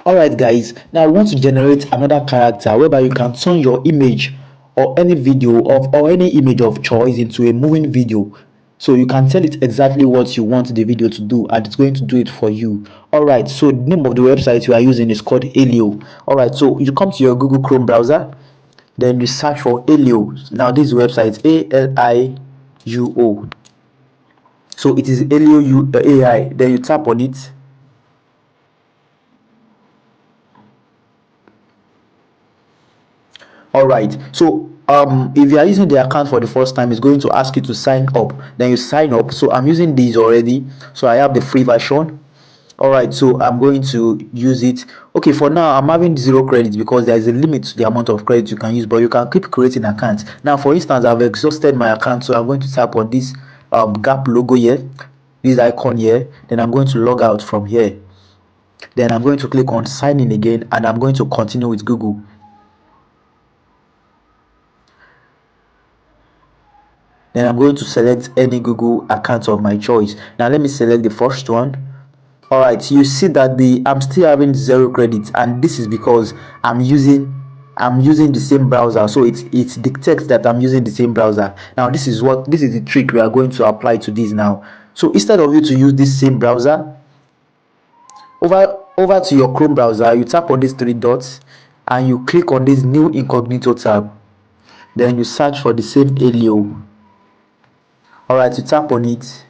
Alright guys, now I want to generate another character whereby you can turn your image or any video of or any image of choice into a moving video. So you can tell it exactly what you want the video to do and it's going to do it for you. Alright, so the name of the website you are using is called Helio. Alright, so you come to your Google Chrome browser, then you search for Helio. Now this website ALIUO. So it is Helio AI. Then you tap on it. All right, so if you are using the account for the first time, it's going to ask you to sign up. Then you sign up. So I'm using these already, so I have the free version. All right, so I'm going to use it. Okay, for now I'm having 0 credits because there is a limit to the amount of credits you can use, but you can keep creating accounts. Now for instance, I've exhausted my account, so I'm going to tap on this gap logo here, this icon here. Then I'm going to log out from here. Then I'm going to click on sign in again, and I'm going to continue with Google. Then I'm going to select any Google account of my choice. Now let me select the first one. All right, you see that I'm still having 0 credits, and this is because I'm using the same browser, so it dictates that I'm using the same browser. Now this is the trick we are going to apply to this now. So instead of you to use this same browser, over to your Chrome browser, you tap on these 3 dots and you click on this new incognito tab. Then you search for the same Helio. All right, you tap on it.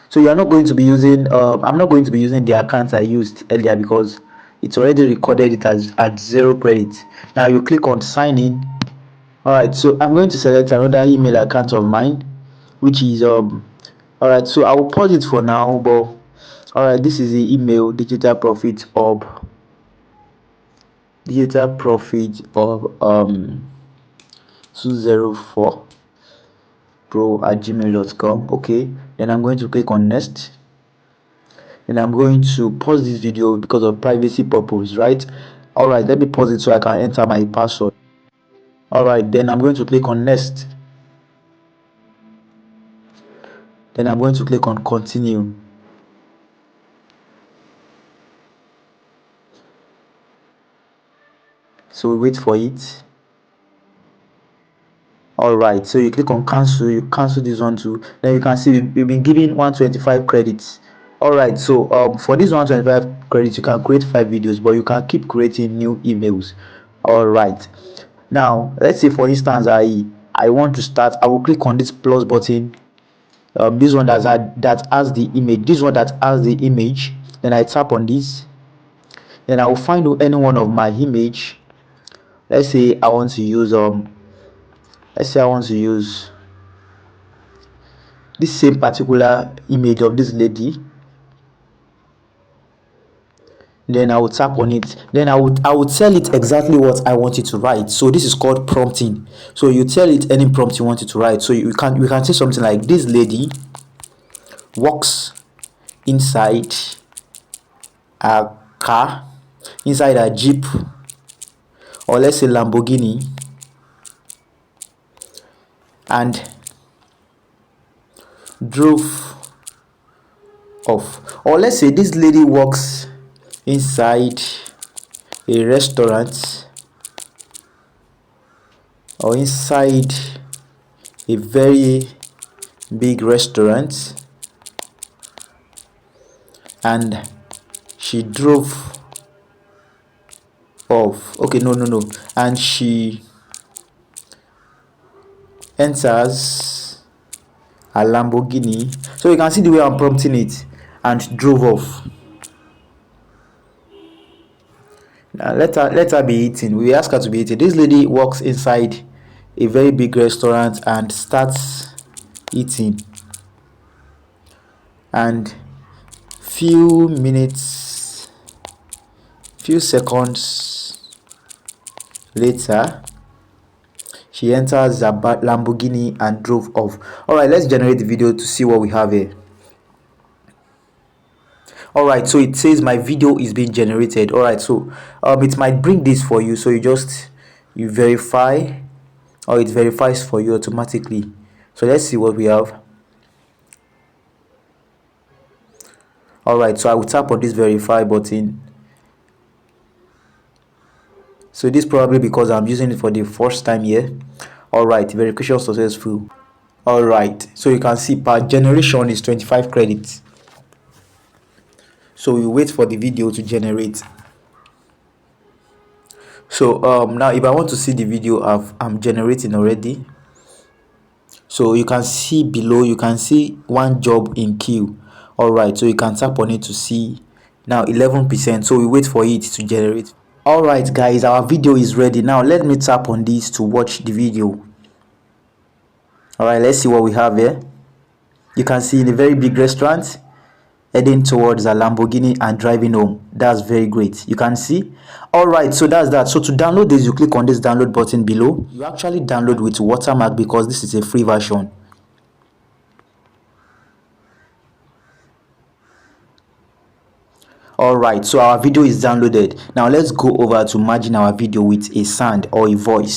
So you are not going to be using I'm not going to be using the account I used earlier because it's already recorded it as at 0 credits. Now you click on sign in. All right, so I'm going to select another email account of mine, which is all right, so I will pause it for now. But all right, this is the email, digital profit of 204 pro@gmail.com. Okay, then I'm going to click on next. And I'm going to pause this video because of privacy purpose, right? All right, let me pause it so I can enter my password. All right, then I'm going to click on next. Then I'm going to click on continue. So we wait for it. All right, so you click on cancel. You cancel this one too. Then you can see we've been given 125 credits. All right, so for this 125 credits you can create 5 videos, but you can keep creating new emails. All right, now let's say for instance I want to start. I will click on this plus button. This one that has the image, this one that has the image. Then I tap on this. Then I will find any one of my image. Let's say I want to use this same particular image of this lady. Then I will tap on it. Then I would tell it exactly what I want it to write. So this is called prompting. So you tell it any prompt you want it to write. So you can say something like, this lady walks inside a car, inside a jeep, or let's say Lamborghini, and drove off. Or let's say this lady walks inside a restaurant or inside a very big restaurant and she drove off. Okay, no, and she enters a Lamborghini. So you can see the way I'm prompting it, and drove off. Now let her be eating. We ask her to be eating. This lady walks inside a very big restaurant and starts eating, and few seconds later she enters a Lamborghini and drove off. All right, let's generate the video to see what we have here. All right, so it says my video is being generated. All right, so it might bring this for you, so you verify, or it verifies for you automatically. So let's see what we have. All right, so I will tap on this verify button. So this probably because I'm using it for the first time here. All right, verification successful. All right, so you can see per generation is 25 credits. So we wait for the video to generate. So now if I want to see the video I'm generating already, so you can see below, you can see one job in queue. All right, so you can tap on it to see now 11%. So we wait for it to generate. All right guys, our video is ready. Now let me tap on this to watch the video. All right, let's see what we have here. You can see in a very big restaurant, heading towards a Lamborghini and driving home. That's very great. You can see. All right, so that's that. So to download this, you click on this download button below. You actually download with watermark because this is a free version. All right, so our video is downloaded. Now let's go over to merging our video with a sound or a voice.